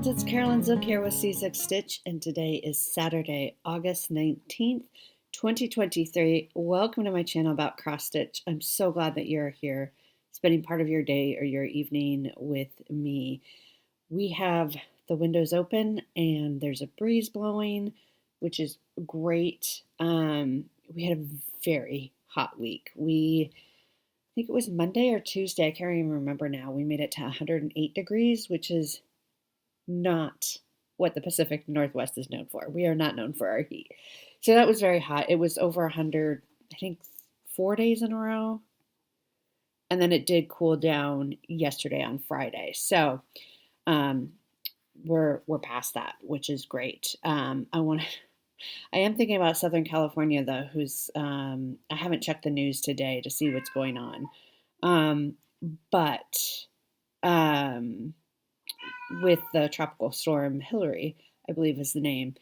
friends, it's Carolyn Zook here with C6 Stitch, and today is Saturday, August 19th, 2023. Welcome to my channel about cross stitch. I'm so glad that you're here, spending part of your day or your evening with me. We have the windows open and there's a breeze blowing, which is great. We had a very hot week. I think it was Monday or Tuesday, I can't even remember now. We made it to 108 degrees, which is not what the Pacific Northwest is known for. We are not known for our heat. So that was very hot. It was over 100, I think 4 days in a row. And then it did cool down yesterday on Friday. So we're past that, which is great. I am thinking about Southern California though, I haven't checked the news today to see what's going on. But with the tropical storm Hillary, I believe is the name.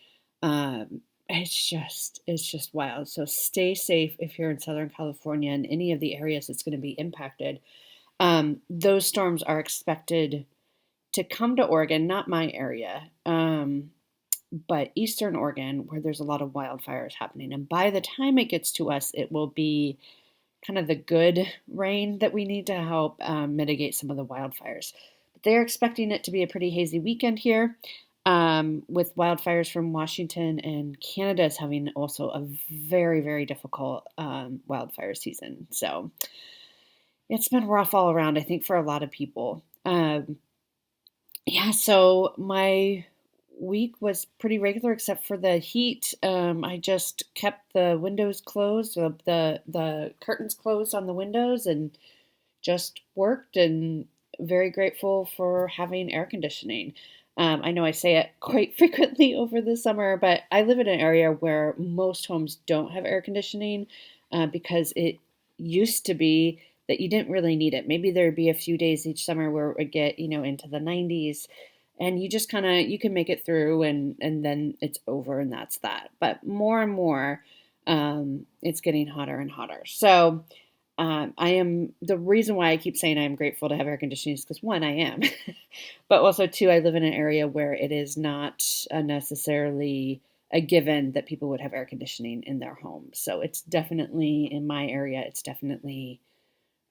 It's just wild. So stay safe if you're in Southern California and any of the areas that's going to be impacted. Those storms are expected to come to Oregon, not my area, but Eastern Oregon, where there's a lot of wildfires happening. And by the time it gets to us, it will be kind of the good rain that we need to help mitigate some of the wildfires. They're expecting it to be a pretty hazy weekend here, with wildfires from Washington, and Canada is having also a very, very difficult wildfire season. So it's been rough all around, I think, for a lot of people. So my week was pretty regular except for the heat. I just kept the windows closed, the curtains closed on the windows, and just worked, and very grateful for having air conditioning. I know I say it quite frequently over the summer, but I live in an area where most homes don't have air conditioning because it used to be that you didn't really need it. Maybe there'd be a few days each summer where it would get, into the 90s, and you just you can make it through, and then it's over, and that's that. But more and more, it's getting hotter and hotter. So the reason why I keep saying I am grateful to have air conditioning is because, one, I am, but also two, I live in an area where it is not necessarily a given that people would have air conditioning in their homes. So it's definitely, in my area, it's definitely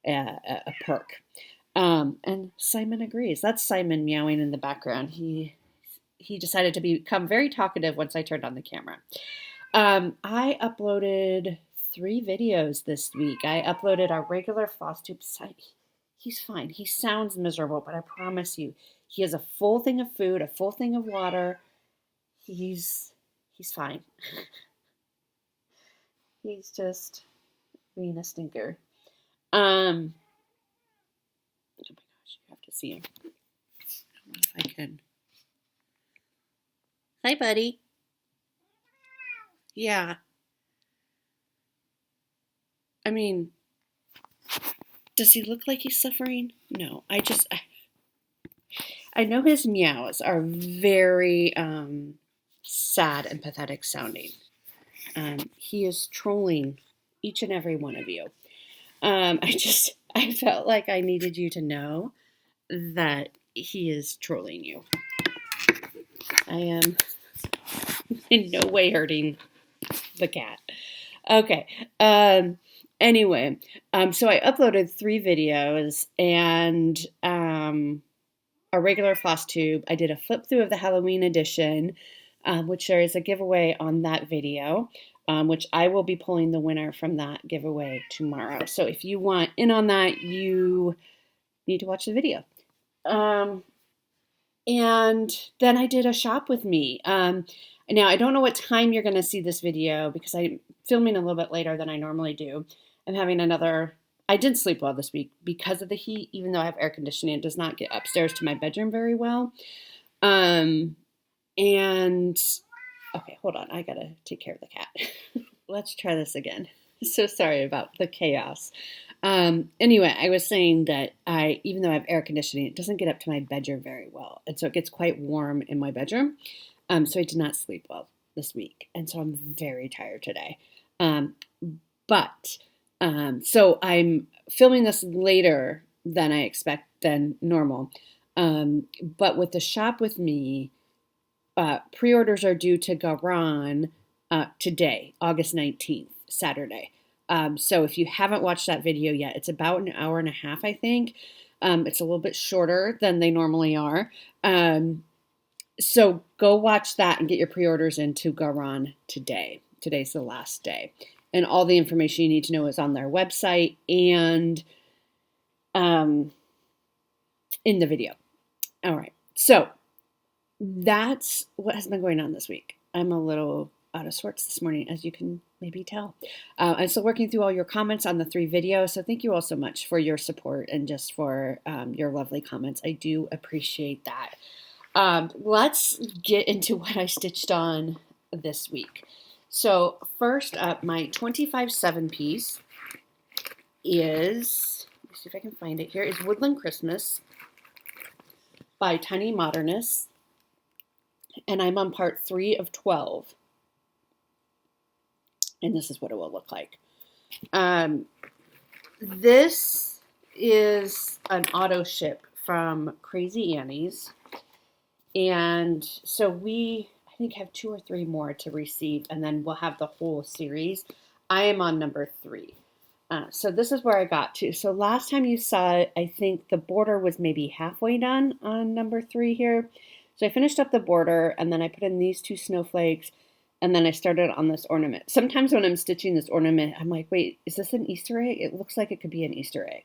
a perk. And Simon agrees. That's Simon meowing in the background. He decided to become very talkative once I turned on the camera. I uploaded 3 videos this week. I uploaded our regular Flosstube site. He's fine. He sounds miserable, but I promise you, he has a full thing of food, a full thing of water. He's fine. He's just being a stinker. Oh my gosh, you have to see him. I don't know if I can. Hi, buddy. Yeah. I mean, does he look like he's suffering? No, I know his meows are very sad and pathetic sounding. He is trolling each and every one of you. I felt like I needed you to know that he is trolling you. I am in no way hurting the cat. Okay. Anyway, so I uploaded 3 videos and a regular Flosstube. I did a flip through of the Halloween edition, which there is a giveaway on that video, which I will be pulling the winner from that giveaway tomorrow. So if you want in on that, you need to watch the video. And then I did a shop with me. Now, I don't know what time you're going to see this video because I'm filming a little bit later than I normally do. I'm having I didn't sleep well this week because of the heat, even though I have air conditioning. It does not get upstairs to my bedroom very well. And, okay, hold on. I got to take care of the cat. Let's try this again. So sorry about the chaos. Anyway, I was saying that even though I have air conditioning, it doesn't get up to my bedroom very well. And so it gets quite warm in my bedroom. So I did not sleep well this week. And so I'm very tired today. So I'm filming this later than I expect than normal. But with the Shop With Me, pre-orders are due to Garan today, August 19th, Saturday. So if you haven't watched that video yet, it's about an hour and a half, I think. It's a little bit shorter than they normally are. So go watch that and get your pre-orders into Garan today. Today's the last day. And all the information you need to know is on their website and in the video. All right. So that's what has been going on this week. I'm a little out of sorts this morning, as you can maybe tell. I'm still working through all your comments on the 3 videos, so thank you all so much for your support and just for your lovely comments. I do appreciate that. Let's get into what I stitched on this week. So first up, my 25/7 piece is, let's see if I can find it here, is Woodland Christmas by Tiny Modernists. And I'm on part 3 of 12. And this is what it will look like. This is an auto ship from Crazy Annie's. And so I think, have 2 or 3 more to receive, and then we'll have the whole series. I am on number 3. So this is where I got to. So last time you saw it, I think the border was maybe halfway done on number 3 here. So I finished up the border, and then I put in these 2 snowflakes, and then I started on this ornament. Sometimes when I'm stitching this ornament, I'm like, wait, is this an Easter egg? It looks like it could be an Easter egg.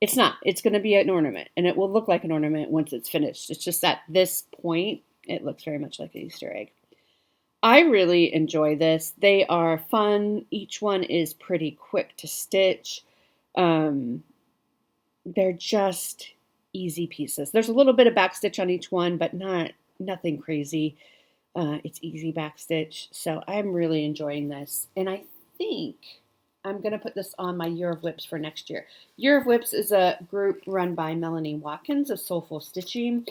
It's not. It's going to be an ornament, and it will look like an ornament once it's finished. It's just at this point, it looks very much like an Easter egg. I really enjoy this. They are fun. Each one is pretty quick to stitch. They're just easy pieces. There's a little bit of backstitch on each one, but nothing crazy. It's easy backstitch. So I'm really enjoying this. And I think I'm going to put this on my Year of Whips for next year. Year of Whips is a group run by Melanie Watkins of Soulful Stitching.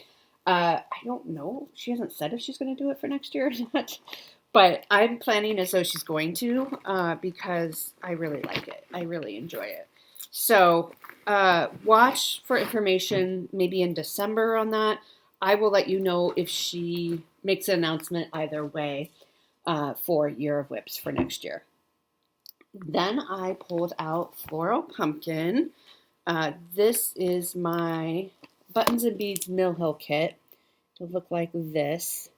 I don't know. She hasn't said if she's going to do it for next year or not. But I'm planning as though she's going to because I really like it. I really enjoy it. So watch for information maybe in December on that. I will let you know if she makes an announcement either way for Year of Whips for next year. Then I pulled out Floral Pumpkin. This is my Buttons and Beads Mill Hill kit. It'll look like this.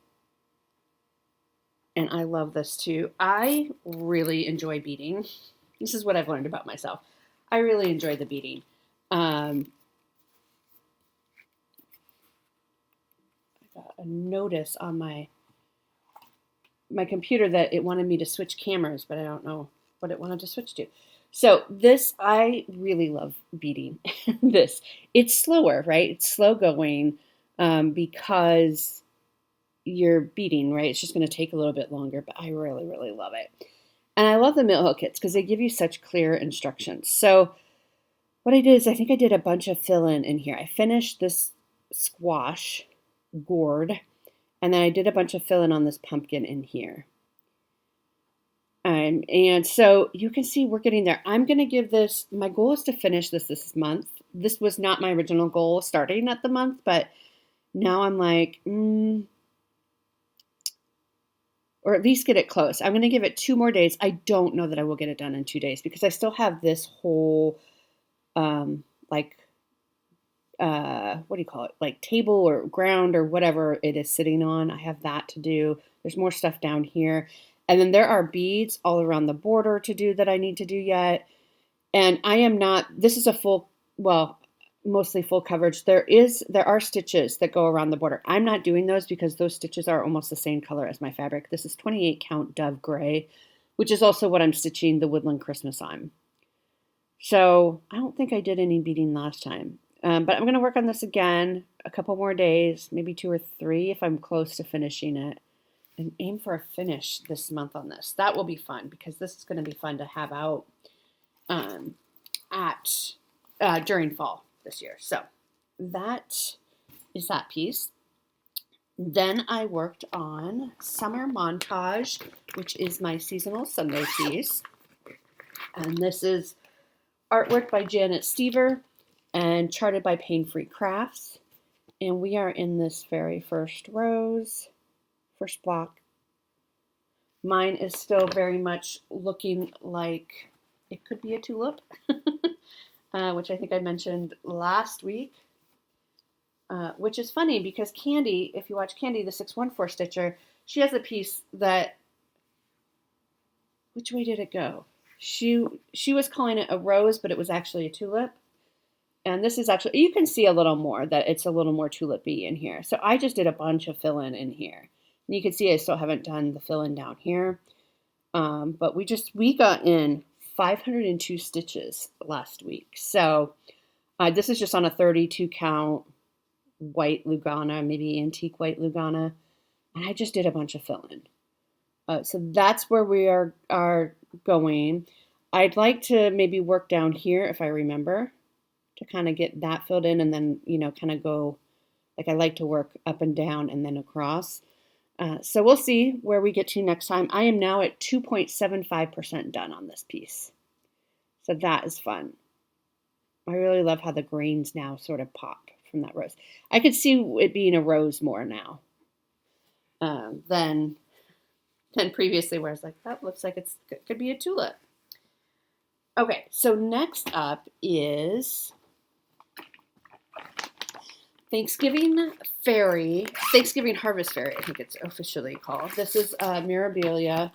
And I love this too. I really enjoy beading. This is what I've learned about myself. I really enjoy the beading. I got a notice on my computer that it wanted me to switch cameras, but I don't know what it wanted to switch to. So this, I really love beading this. It's slower, right? It's slow going because you're beading, right? It's just going to take a little bit longer, but I really, really love it. And I love the Mill Hill kits because they give you such clear instructions. So what I did is I think I did a bunch of fill-in in here. I finished this squash gourd, and then I did a bunch of fill-in on this pumpkin in here. And so you can see we're getting there. I'm going to give this, my goal is to finish this month. This was not my original goal starting at the month, but now I'm like, or at least get it close. I'm going to give it 2 more days. I don't know that I will get it done in 2 days because I still have this whole, what do you call it? Like table or ground or whatever it is sitting on. I have that to do. There's more stuff down here. And then there are beads all around the border to do that I need to do yet. And I am not, this is a full, well, mostly full coverage. There are stitches that go around the border. I'm not doing those because those stitches are almost the same color as my fabric. This is 28 count Dove Gray, which is also what I'm stitching the Woodland Christmas on. So I don't think I did any beading last time. But I'm going to work on this again a couple more days, maybe 2 or 3 if I'm close to finishing it. And aim for a finish this month on this. That will be fun because this is going to be fun to have out during fall this year. So that is that piece. Then I worked on Summer Montage, which is my seasonal Sunday piece. And this is artwork by Janet Stever and charted by Pain Free Crafts. And we are in this very first block. Mine is still very much looking like it could be a tulip, which I think I mentioned last week, which is funny because Candy, if you watch Candy, the 614 stitcher, she has a piece that, which way did it go? She was calling it a rose, but it was actually a tulip. And this is actually, you can see a little more that it's a little more tulipy in here. So I just did a bunch of fill-in in here. And you can see I still haven't done the fill-in down here. But we got in 502 stitches last week. So this is just on a 32 count white Lugana, maybe antique white Lugana. And I just did a bunch of fill-in. So that's where we are going. I'd like to maybe work down here if I remember, to kind of get that filled in, and then, kind of go, like I like to work up and down and then across. So we'll see where we get to next time. I am now at 2.75% done on this piece. So that is fun. I really love how the grains now sort of pop from that rose. I could see it being a rose more now than previously, where it's like, that looks like it could be a tulip. Okay, so next up is Thanksgiving Harvest Fairy, I think it's officially called. This is Mirabilia.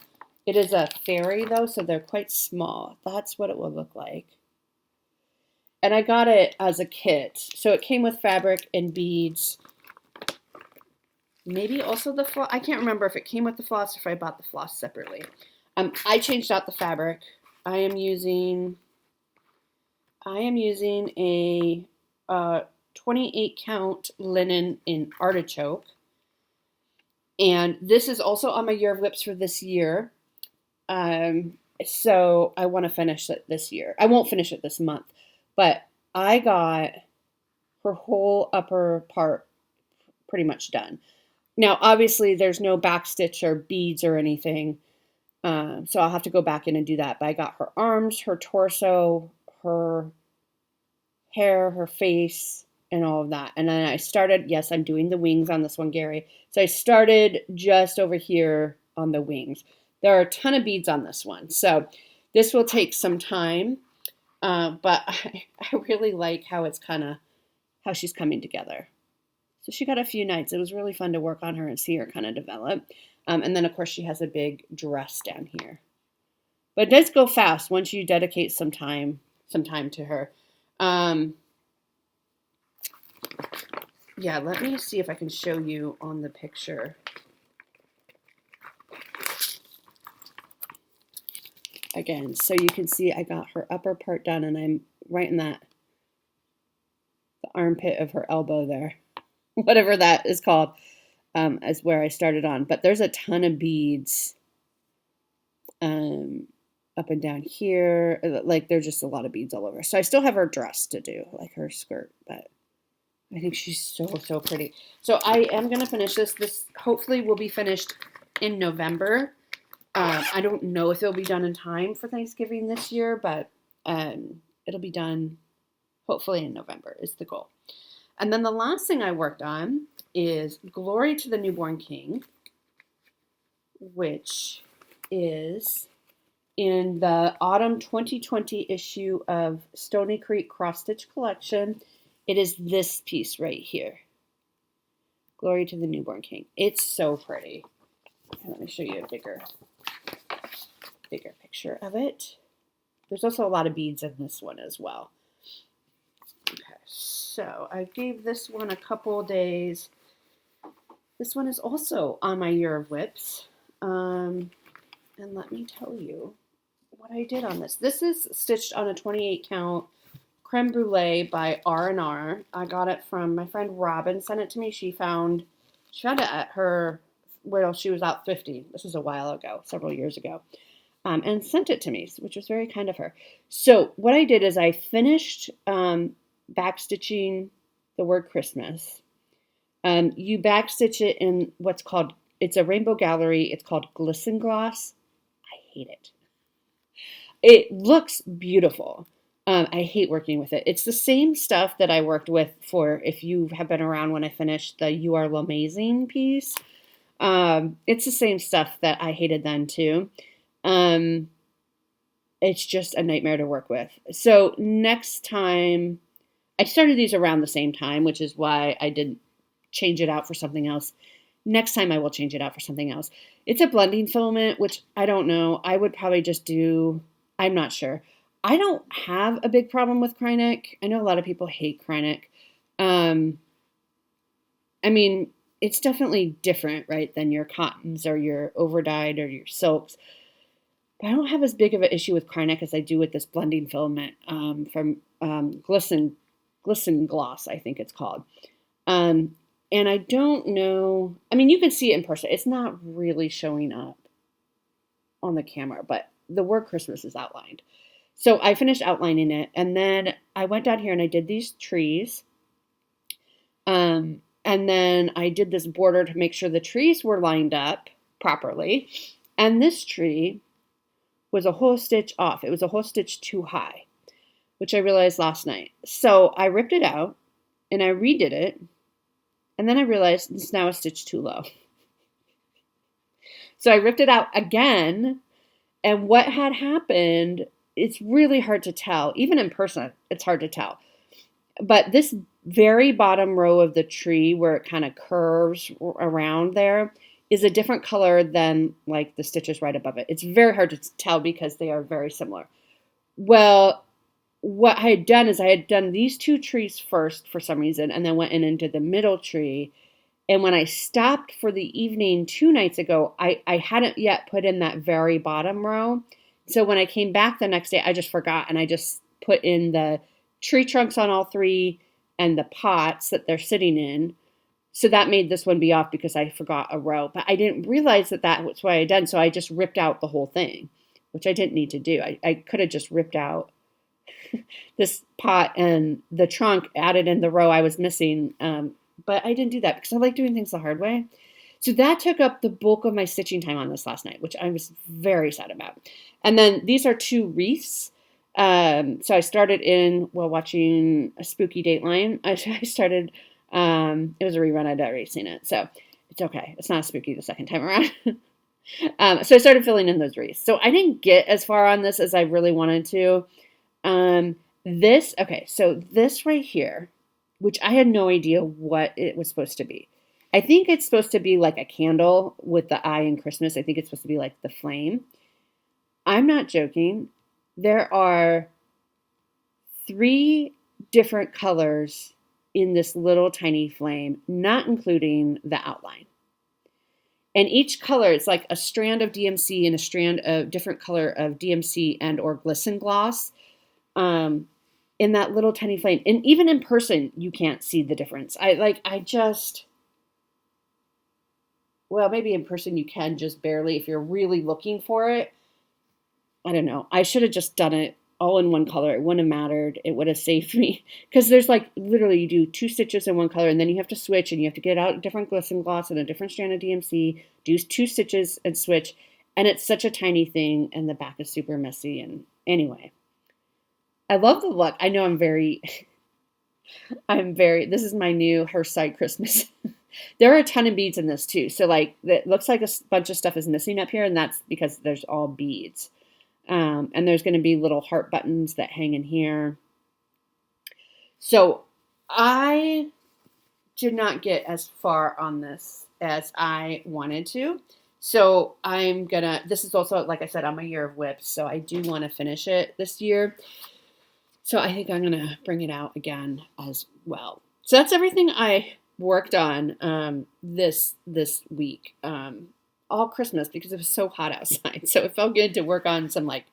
It is a fairy, though, so they're quite small. That's what it will look like. And I got it as a kit. So it came with fabric and beads. Maybe also the floss. I can't remember if it came with the floss or if I bought the floss separately. I changed out the fabric. I am using a 28 count linen in artichoke. And this is also on my year of whips for this year. So I want to finish it this year. I won't finish it this month, but I got her whole upper part pretty much done. Now, obviously, there's no backstitch or beads or anything, so I'll have to go back in and do that. But I got her arms, her torso, her hair, her face, and all of that. And then I started, yes, I'm doing the wings on this one, Gary. So I started just over here on the wings. There are a ton of beads on this one, so this will take some time. But I really like how she's coming together. So she got a few nights. It was really fun to work on her and see her kind of develop. And then, of course, she has a big dress down here. But it does go fast once you dedicate some time to her. Yeah, let me see if I can show you on the picture. Again, so you can see I got her upper part done, and I'm right in the armpit of her elbow there. Whatever that is called, is where I started on. But there's a ton of beads up and down here. Like, there's just a lot of beads all over. So I still have her dress to do, like her skirt, but I think she's so pretty. So I am going to finish this. This hopefully will be finished in November. I don't know if it'll be done in time for Thanksgiving this year, but it'll be done hopefully in November is the goal. And then the last thing I worked on is Glory to the Newborn King, which is in the autumn 2020 issue of Stony Creek Cross Stitch Collection. It is this piece right here. Glory to the Newborn King. It's so pretty. Let me show you a bigger picture of it. There's also a lot of beads in this one as well. Okay, so I gave this one a couple days. This one is also on my year of whips. And let me tell you what I did on this. This is stitched on a 28 count creme brulee by R&R. I got it from my friend Robin, sent it to me. She found it at her, well, she was out thrifting. This was a while ago, several years ago. And sent it to me, which was very kind of her. So what I did is I finished backstitching the word Christmas. You backstitch it in what's called, it's a Rainbow Gallery. It's called Glisten Gloss. I hate it. It looks beautiful, I hate working with it. It's the same stuff that I worked with for, if you have been around when I finished the You Are Amazing piece. It's the same stuff that I hated then too. Um, it's just a nightmare to work with. So next time, I started these around the same time, which is why I didn't change it out for something else. Next time I will change it out for something else. It's a blending filament, which I don't know. I would probably just do, I'm not sure. I don't have a big problem with Krynic. I know a lot of people hate Krynic. Um, I mean, it's definitely different, right, than your cottons or your overdyed or your silks. But I don't have as big of an issue with Krynic as I do with this blending filament from Glisten Gloss, I think it's called. Um, and I don't know, I mean, you can see it in person. It's not really showing up on the camera, but the word Christmas is outlined. So I finished outlining it, and then I went down here and I did these trees. And then I did this border to make sure the trees were lined up properly. And this tree was a whole stitch off. It was a whole stitch too high, which I realized last night. So I ripped it out and I redid it. And then I realized it's now a stitch too low. So I ripped it out again. And what had happened, it's really hard to tell. Even in person, it's hard to tell. But this very bottom row of the tree where it kind of curves around there is a different color than like the stitches right above it. It's very hard to tell because they are very similar. Well, what I had done is I had done these two trees first for some reason and then went in into the middle tree. And when I stopped for the evening 2 nights ago, I hadn't yet put in that very bottom row. So when I came back the next day, I just forgot and I just put in the tree trunks on all three and the pots that they're sitting in. So that made this one be off because I forgot a row. But I didn't realize that that was what I had done. So I just ripped out the whole thing, which I didn't need to do. I could have just ripped out this pot and the trunk, added in the row I was missing. But I didn't do that because I like doing things the hard way. So that took up the bulk of my stitching time on this last night, which I was very sad about. And then these are 2 wreaths. So I started while watching a spooky Dateline. I started, it was a rerun. I'd already seen it. So it's okay. It's not spooky the second time around. So I started filling in those wreaths. So I didn't get as far on this as I really wanted to. So this right here, which I had no idea what it was supposed to be. I think it's supposed to be like a candle with the eye in Christmas. I think it's supposed to be like the flame. I'm not joking. There are 3 different colors in this little tiny flame, not including the outline. And each color, it's like a strand of DMC and a strand of different color of DMC and or Glisten Gloss in that little tiny flame. And even in person, you can't see the difference. Well, maybe in person you can just barely if you're really looking for it. I don't know. I should have just done it all in one color. It wouldn't have mattered. It would have saved me. Because there's like literally you do 2 stitches in one color and then you have to switch and you have to get out a different Glisten Gloss and a different strand of DMC, do 2 stitches and switch. And it's such a tiny thing and the back is super messy. And anyway, I love the look. I know this is my new Hearthside Christmas. There are a ton of beads in this too. So like it looks like a bunch of stuff is missing up here and that's because there's all beads. And there's going to be little heart buttons that hang in here. So I did not get as far on this as I wanted to. So this is also, like I said, I'm a year of whips. So I do want to finish it this year. So I think I'm going to bring it out again as well. So that's everything I worked on this week. All Christmas because it was so hot outside. So it felt good to work on some like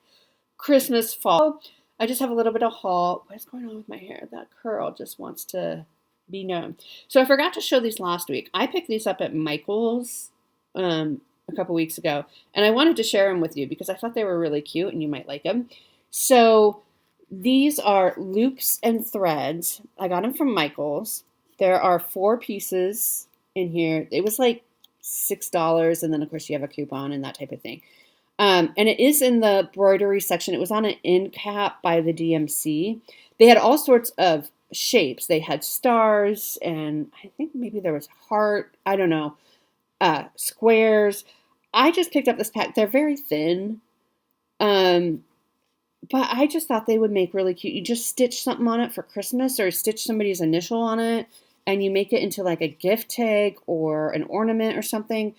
Christmas fall. I just have a little bit of haul. What is going on with my hair? That curl just wants to be known. So I forgot to show these last week. I picked these up at Michael's a couple weeks ago. And I wanted to share them with you because I thought they were really cute and you might like them. So these are loops and threads. I got them from Michael's. There are 4 pieces in here. It was like $6 and then of course you have a coupon and that type of thing. And it is in the embroidery section. It was on an end cap by the DMC. They had all sorts of shapes. They had stars, and I think maybe there was heart. I don't know. Squares. I just picked up this pack. They're very thin. But I just thought they would make really cute. You just stitch something on it for Christmas or stitch somebody's initial on it and you make it into like a gift tag or an ornament or something.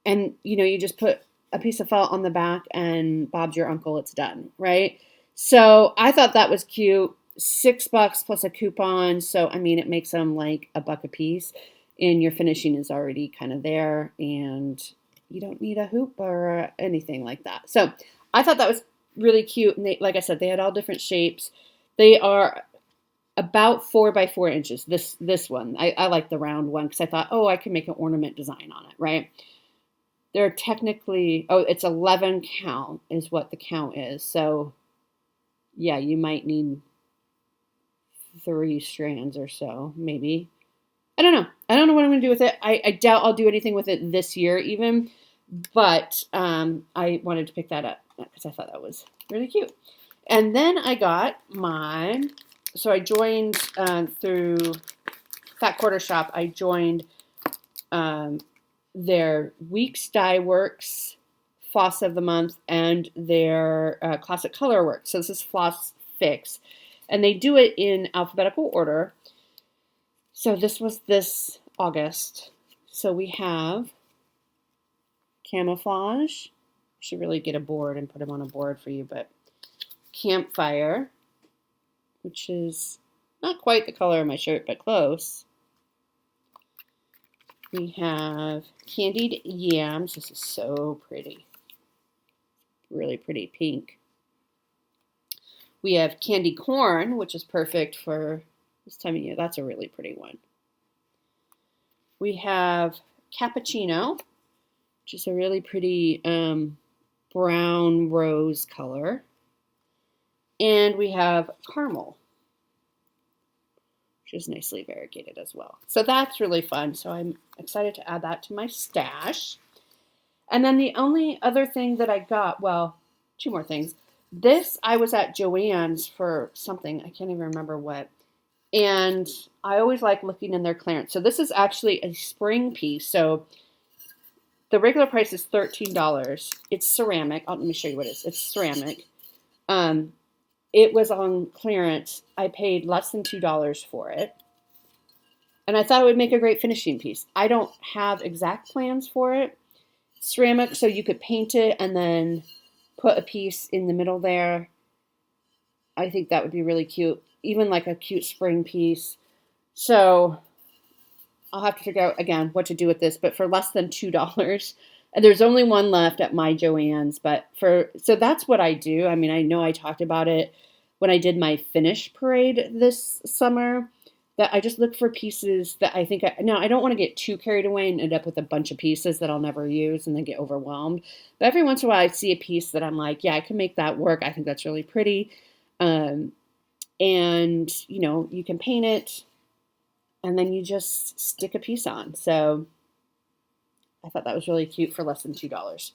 And, you just put a piece of felt on the back and Bob's your uncle, it's done, right? So I thought that was cute. $6 plus a coupon. So, it makes them like $1 a piece and your finishing is already kind of there and you don't need a hoop or anything like that. So I thought that was really cute. And like I said, they had all different shapes. They are about 4 by 4 inches. This one, I like the round one because I thought, I can make an ornament design on it, right? They're technically, it's 11 count is what the count is. So yeah, you might need 3 strands or so, maybe. I don't know. I don't know what I'm going to do with it. I doubt I'll do anything with it this year even, but I wanted to pick that up because I thought that was really cute. And then I got so I joined through Fat Quarter Shop, I joined their Weeks Dye Works Floss of the Month and their Classic Color Works. So this is Floss Fix. And they do it in alphabetical order. So this was this August. So we have Camouflage. Should really get a board and put them on a board for you, but Campfire, which is not quite the color of my shirt, but close. We have Candied Yams. This is so pretty. Really pretty pink. We have Candy Corn, which is perfect for this time of year. That's a really pretty one. We have Cappuccino, which is a really pretty brown rose color. And we have Caramel, which is nicely variegated as well. So that's really fun. So I'm excited to add that to my stash. And then the only other thing that I got, 2 more things. I was at Joann's for something. I can't even remember what. And I always like looking in their clearance. So this is actually a spring piece. So the regular price is $13. It's ceramic. Let me show you what it is. It's ceramic. It was on clearance. I paid less than $2 for it. And I thought it would make a great finishing piece. I don't have exact plans for it. Ceramic, so you could paint it and then put a piece in the middle there. I think that would be really cute. Even like a cute spring piece. So I'll have to figure out, again, what to do with this. But for less than $2, and there's only one left at my Joann's. So that's what I do. I know I talked about it when I did my finish parade this summer, that I just look for pieces that I think, I don't want to get too carried away and end up with a bunch of pieces that I'll never use and then get overwhelmed. But every once in a while I see a piece that I'm like, yeah, I can make that work. I think that's really pretty. And, you can paint it and then you just stick a piece on. So I thought that was really cute for less than $2.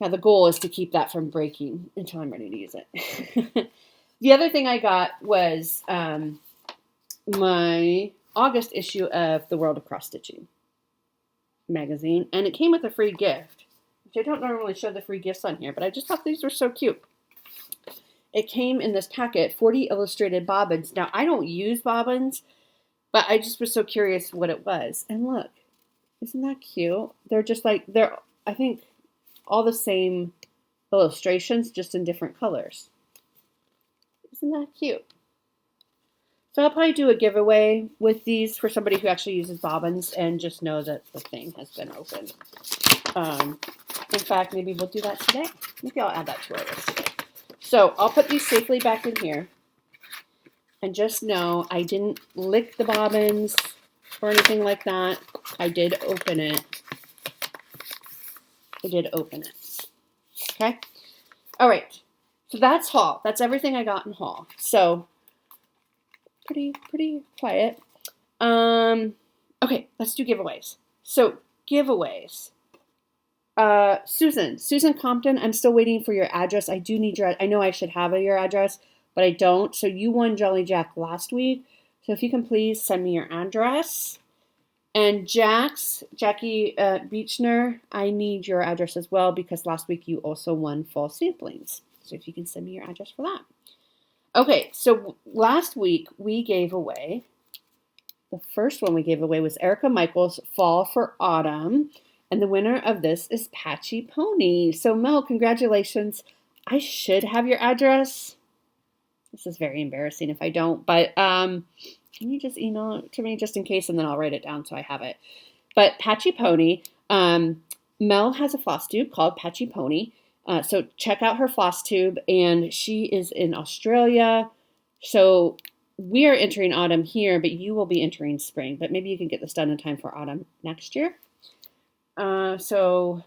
Now the goal is to keep that from breaking until I'm ready to use it. The other thing I got was my August issue of the World of Cross Stitching magazine, and it came with a free gift, which I don't normally show the free gifts on here, but I just thought these were so cute. It came in this packet, 40 illustrated bobbins. Now, I don't use bobbins, but I just was so curious what it was. And look, isn't that cute? They're just like, I think, all the same illustrations, just in different colors. Isn't that cute? So I'll probably do a giveaway with these for somebody who actually uses bobbins and just know that the thing has been opened. In fact, maybe we'll do that today. Maybe I'll add that to our list today. So I'll put these safely back in here. And just know I didn't lick the bobbins or anything like that. I did open it. Okay? All right. So that's haul. That's everything I got in haul. So pretty quiet. Okay, let's do giveaways. So giveaways. Susan Compton, I'm still waiting for your address. I do need I know I should have your address, but I don't. So you won Jolly Jack last week. So if you can please send me your address. And Jackie Beechner, I need your address as well because last week you also won fall samplings. So if you can send me your address for that. Okay, so last week we gave away, the first one we gave away was Erica Michaels' Fall for Autumn. And the winner of this is Patchy Pony. So Mel, congratulations. I should have your address. This is very embarrassing if I don't, but can you just email it to me just in case, and then I'll write it down so I have it. But Patchy Pony, Mel has a Flosstube called Patchy Pony. So check out her Flosstube, and she is in Australia. So we are entering autumn here, but you will be entering spring. But maybe you can get this done in time for autumn next year. So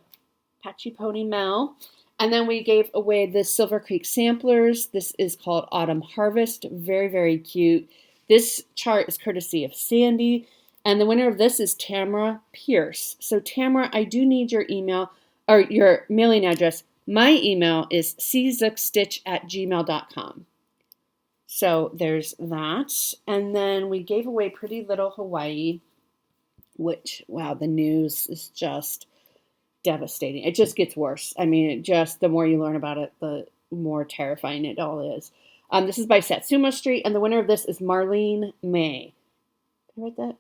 Patchy Pony Mel. And then we gave away the Silver Creek samplers. This is called Autumn Harvest. Very, very cute. This chart is courtesy of Sandy. And the winner of this is Tamara Pierce. So Tamara, I do need your email or your mailing address. My email is czukstitch@gmail.com. So there's that. And then we gave away Pretty Little Hawaii, which, wow, the news is just devastating. It just gets worse. I mean, the more you learn about it, the more terrifying it all is. This is by Satsuma Street, and the winner of this is Marlene May. Can I write that?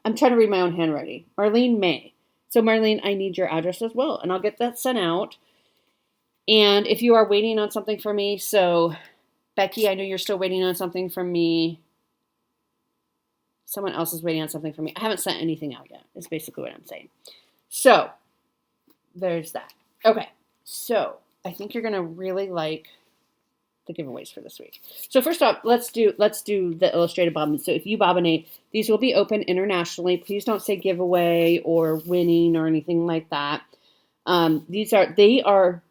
I'm trying to read my own handwriting. Marlene May. So Marlene, I need your address as well, and I'll get that sent out. And if you are waiting on something from me, so Becky, I know you're still waiting on something from me. Someone else is waiting on something from me. I haven't sent anything out yet. Is basically what I'm saying. So there's that. Okay, so I think you're gonna really like the giveaways for this week. So first off, let's do the illustrated bobbins. So if you bobbinate, these will be open internationally. Please don't say giveaway or winning or anything like that. They are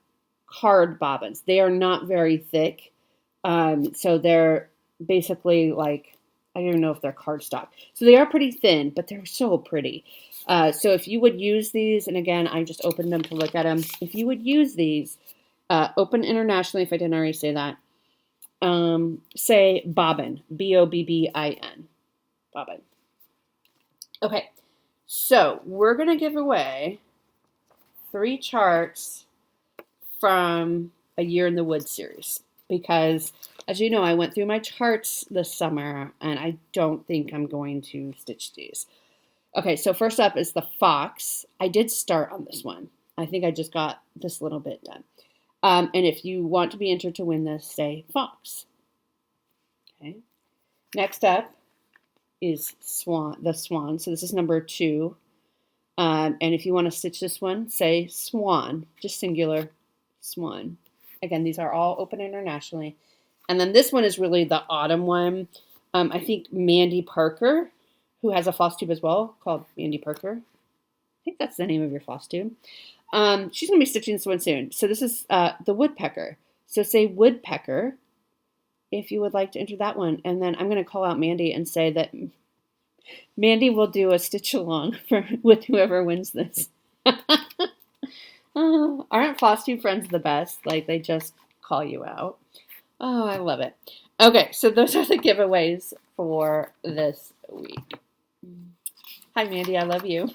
card bobbins. They are not very thick. So they're basically like, I don't even know if they're cardstock. So they are pretty thin, but they're so pretty. So if you would use these, and again, I just opened them to look at them. If you would use these, open internationally, if I didn't already say that, say bobbin, Bobbin, bobbin. Okay, so we're going to give away 3 charts from a Year in the Woods series because, as you know, I went through my charts this summer, and I don't think I'm going to stitch these. Okay, so first up is the fox. I did start on this one. I think I just got this little bit done. And if you want to be entered to win this, say fox. Okay. Next up is the swan. So this is number 2. And if you want to stitch this one, say swan, just singular, swan. Again, these are all open internationally. And then this one is really the autumn one. I think Mandy Parker, who has a Flosstube as well, called Mandy Parker. I think that's the name of your Flosstube. She's going to be stitching this one soon. So this is the woodpecker. So say woodpecker if you would like to enter that one. And then I'm going to call out Mandy and say that Mandy will do a stitch along with whoever wins this. Oh, aren't Flosstube friends the best? Like, they just call you out. Oh, I love it. Okay, so those are the giveaways for this week. Hi, Mandy. I love you.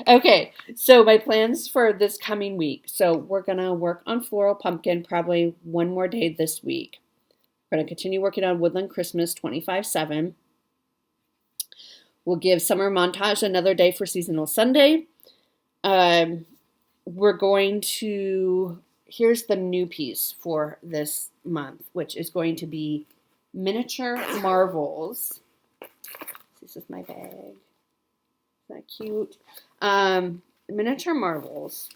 Okay, so my plans for this coming week. So we're going to work on Floral Pumpkin probably one more day this week. We're going to continue working on Woodland Christmas 25/7. We'll give Summer Montage another day for Seasonal Sunday. We're going to, here's the new piece for this month, which is going to be Miniature Marvels. This is my bag. Isn't that cute? Miniature Marvels,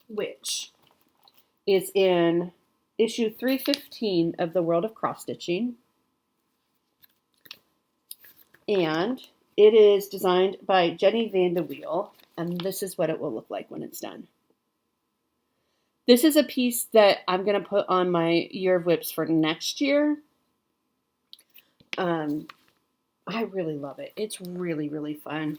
which is in issue 315 of the World of Cross Stitching. And it is designed by Jenny Van de Wiel, and this is what it will look like when it's done. This is a piece that I'm going to put on my Year of Whips for next year. I really love it. It's really, really fun.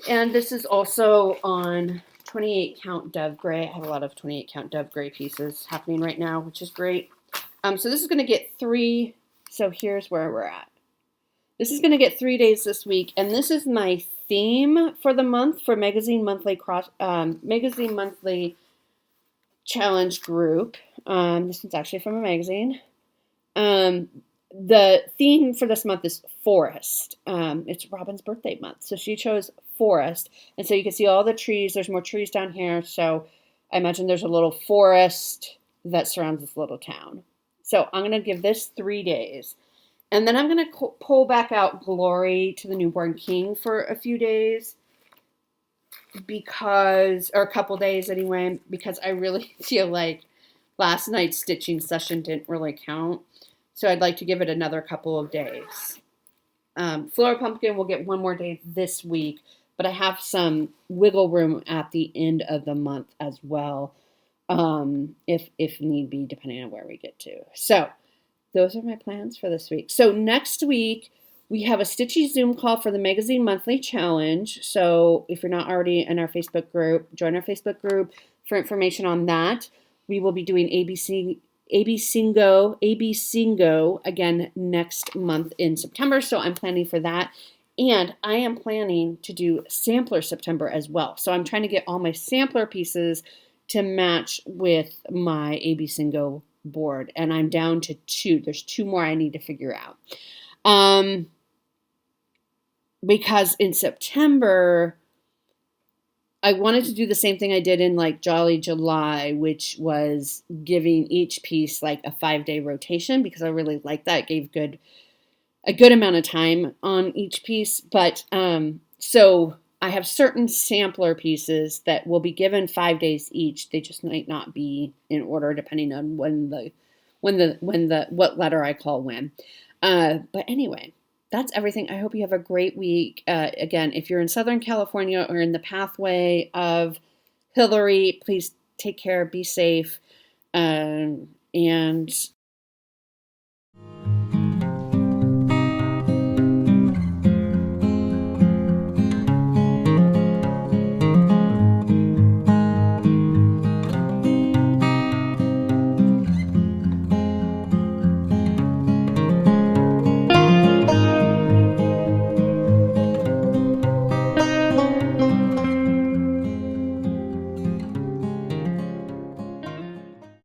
And this is also on 28 count Dove Gray. I have a lot of 28 count Dove Gray pieces happening right now, which is great. So this is going to get 3. So here's where we're at. This is going to get 3 days this week, and this is my theme for the month for Magazine Monthly Challenge group. This one's actually from a magazine. The theme for this month is forest. It's Robin's birthday month, so she chose forest, and so you can see all the trees. There's more trees down here, so I imagine there's a little forest that surrounds this little town. So I'm going to give this 3 days. And then I'm going to pull back out Glory to the Newborn King for a few days or a couple days anyway, because I really feel like last night's stitching session didn't really count. So I'd like to give it another couple of days. Flora Pumpkin will get 1 more day this week, but I have some wiggle room at the end of the month as well, if need be, depending on where we get to. So those are my plans for this week. So next week, we have a Stitchy Zoom call for the Magazine Monthly Challenge. So if you're not already in our Facebook group, join our Facebook group for information on that. We will be doing ABC Singo again next month in September. So I'm planning for that. And I am planning to do Sampler September as well. So I'm trying to get all my sampler pieces to match with my AB Singo board, and I'm down to 2. There's 2 more I need to figure out. Because in September, I wanted to do the same thing I did in like Jolly July, which was giving each piece like a 5-day rotation, because I really like that. It gave a good amount of time on each piece. But so I have certain sampler pieces that will be given 5 days each. They just might not be in order depending on what letter I call when. But anyway, that's everything. I hope you have a great week. Again, if you're in Southern California or in the pathway of Hillary, please take care, be safe, and